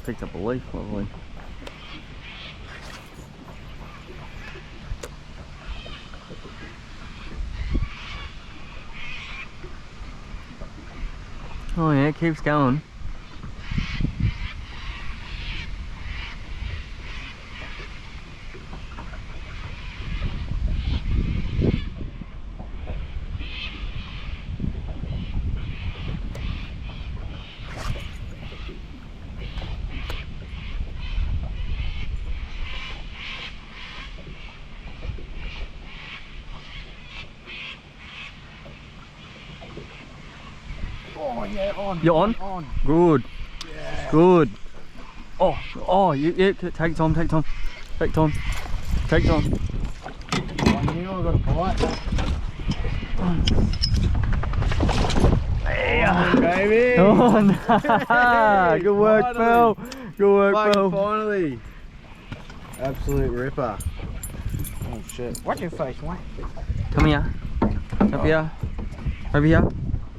picked up a leaf, lovely. Oh yeah, it keeps going. Oh yeah, on. You're on? On. Good. Yeah. Good. Oh, yeah, take time, take time. Take time. Take time. I knew I got a bite. Yeah. Oh, baby. Oh, no. Good work, Phil. Good work, Phil. Finally. Absolute ripper. Oh shit. Watch your face, mate. Come here. Up here. Over here.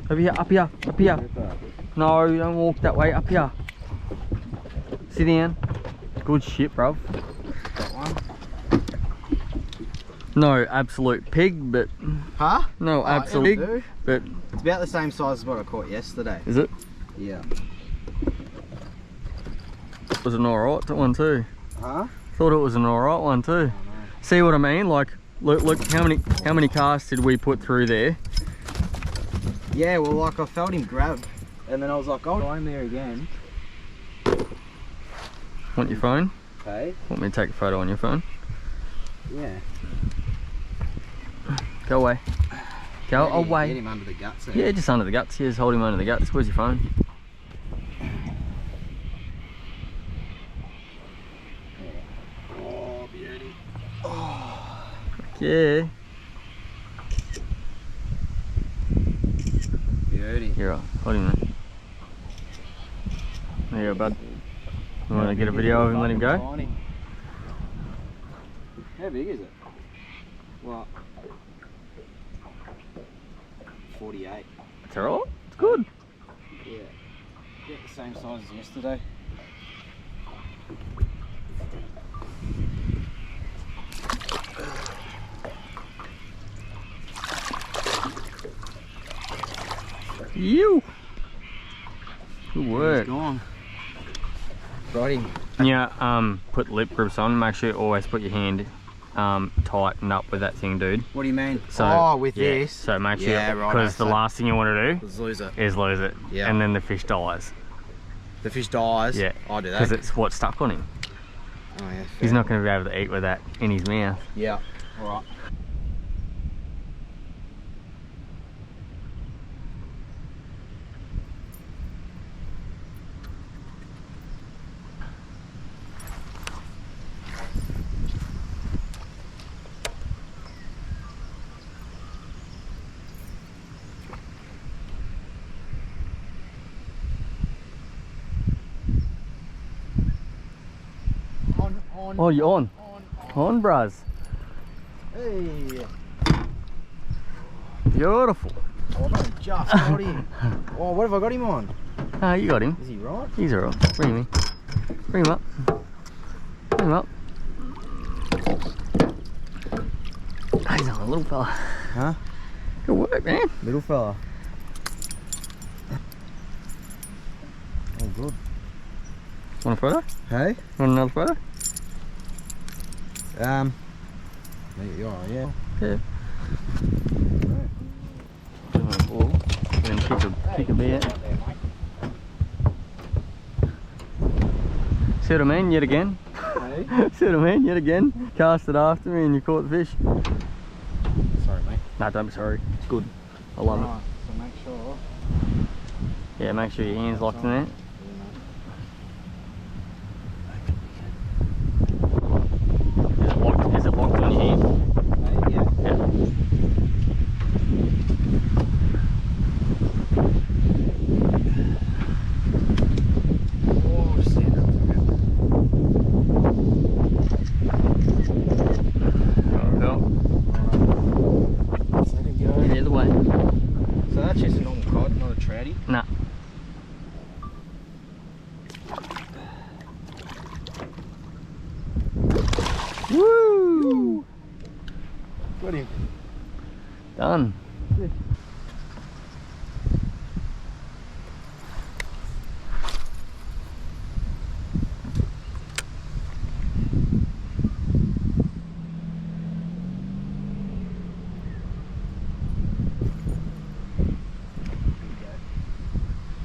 Over here. Up here. Up here. Ripper. No, don't walk that way. Up here. Sit down. Good shit, bruv. That one. No, absolute pig, but... Huh? No, absolute pig, but... It's about the same size as what I caught yesterday. Is it? Yeah. Was an alright one too. Huh? Thought it was an alright one too. Oh, no. See what I mean? Like, look, how many casts did we put through there? Yeah, well, like I felt him grab, and then I was like, I'll try him there again. Want your phone? Okay. Want me to take a photo on your phone? Yeah. Go away. Go away. Get him under the guts there. Yeah, just under the guts. Yeah, just hold him under the guts. Where's your phone? Oh, beauty. Oh. Yeah. Beauty. You're right. Hold him there. There you go, bud. You want to get a video of him and let him go? Tiny. How big is it? What? 48. It's alright. It's good. Yeah. Get the same size as yesterday. You. Good work. He's gone. Right him. Yeah, put lip grips on. Make sure you always put your hand tightened up with that thing, dude. What do you mean? So, with yeah, this? So make sure, Yeah, right, because the so last thing you want to do let's lose it. is lose it. Yeah. And then the fish dies. The fish dies? Yeah. I do that. Because it's what's stuck on him. Oh, yeah, He's fair. not going to be able to eat with that in his mouth. Yeah. Alright. On. Oh, you're on. On, bros. Hey. Beautiful. Oh, I just got him. Oh, what have I got him on? Ah, you got him. Is he right? He's alright. Bring him in. Bring him up. Bring him up. Oh, he's on a little fella. Huh? Good work, man. Little fella. Oh, good. Want a photo? Hey? Want another photo? There you are, yeah. Yeah. Then kick a bit. See what I mean? Yet again. Hey? See what I mean? Yet again. Cast it after me and you caught the fish. Sorry, mate. No, don't be sorry. It's good. I love Right, so make sure. it. Yeah, make sure your hand's locked in there. Is it locked on your hand? Yeah. Yeah. Oh, stand up for it. Go. Let him go. The other way. So that's just a normal cod, not a trouty. Nah. Woo! Got him. Done. Good.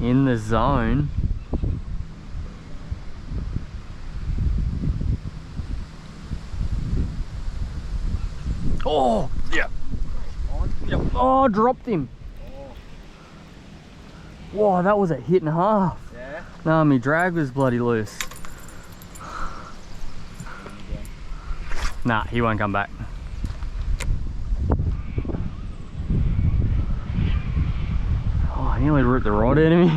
In the zone. Oh, yeah. Yep. Oh, dropped him. Whoa, that was a hit and a half. Yeah. No, my drag was bloody loose. Nah, he won't come back. Oh, I nearly ripped the rod out of me.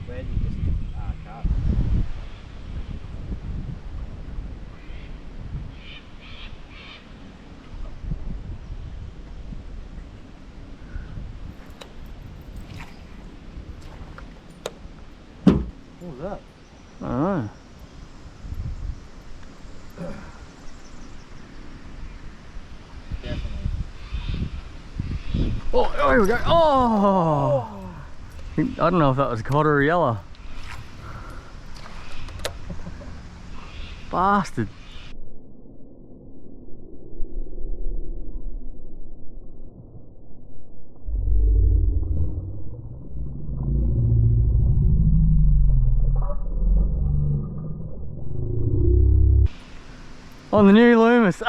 Where did you just cut? What was that? I don't know. Definitely. Oh, here we go. Oh! I don't know if that was cod or a yellow. Bastard. On the new Loomis.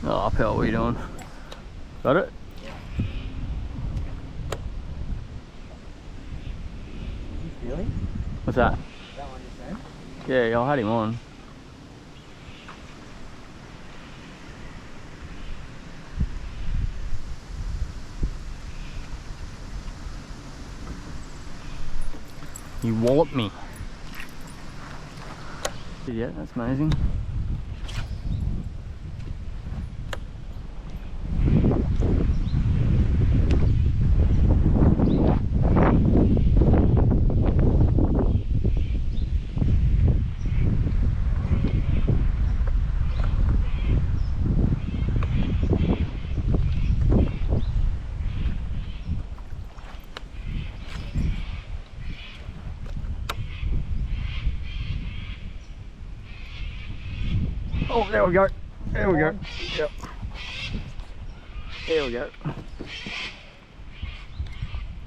Oh, pal, what are you doing? Got it? You feeling? What's that? That one you saying? Yeah, I had him on. You walloped me. Yeah, that's amazing. Oh, there we go. There we go. Yep. There we go.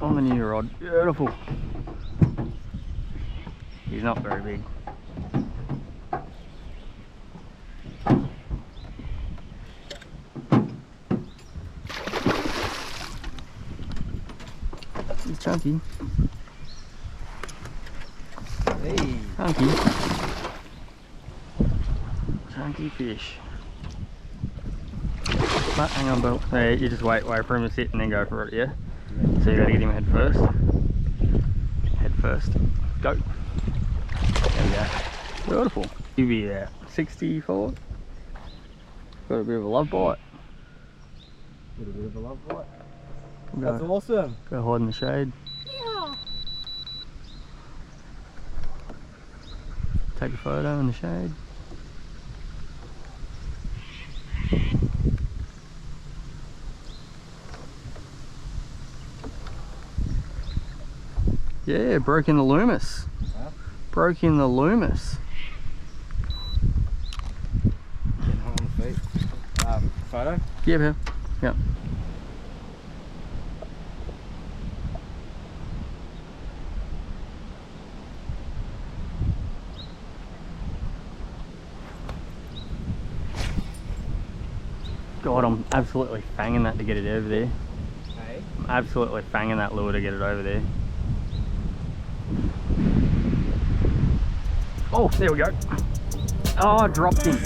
On the new rod. Beautiful. He's not very big. He's chunky. Hey. Chunky. Chunky fish. But hang on, Bill. Yeah, you just wait for him to sit and then go for it, yeah? So you gotta get him head first. Head first. Go. There we go. Beautiful. You'll be 64. Got a bit of a love bite. Got a bit of a love bite. Go, That's awesome. go hide in the shade. Yeah. Take a photo in the shade. Yeah, broke in the Loomis. Huh? Broke in the Loomis. Getting hot on the feet. Photo? Yeah. Yeah. God, I'm absolutely fanging that to get it over there. Hey. I'm absolutely fanging that lure to get it over there. Oh, there we go. Oh, I dropped him.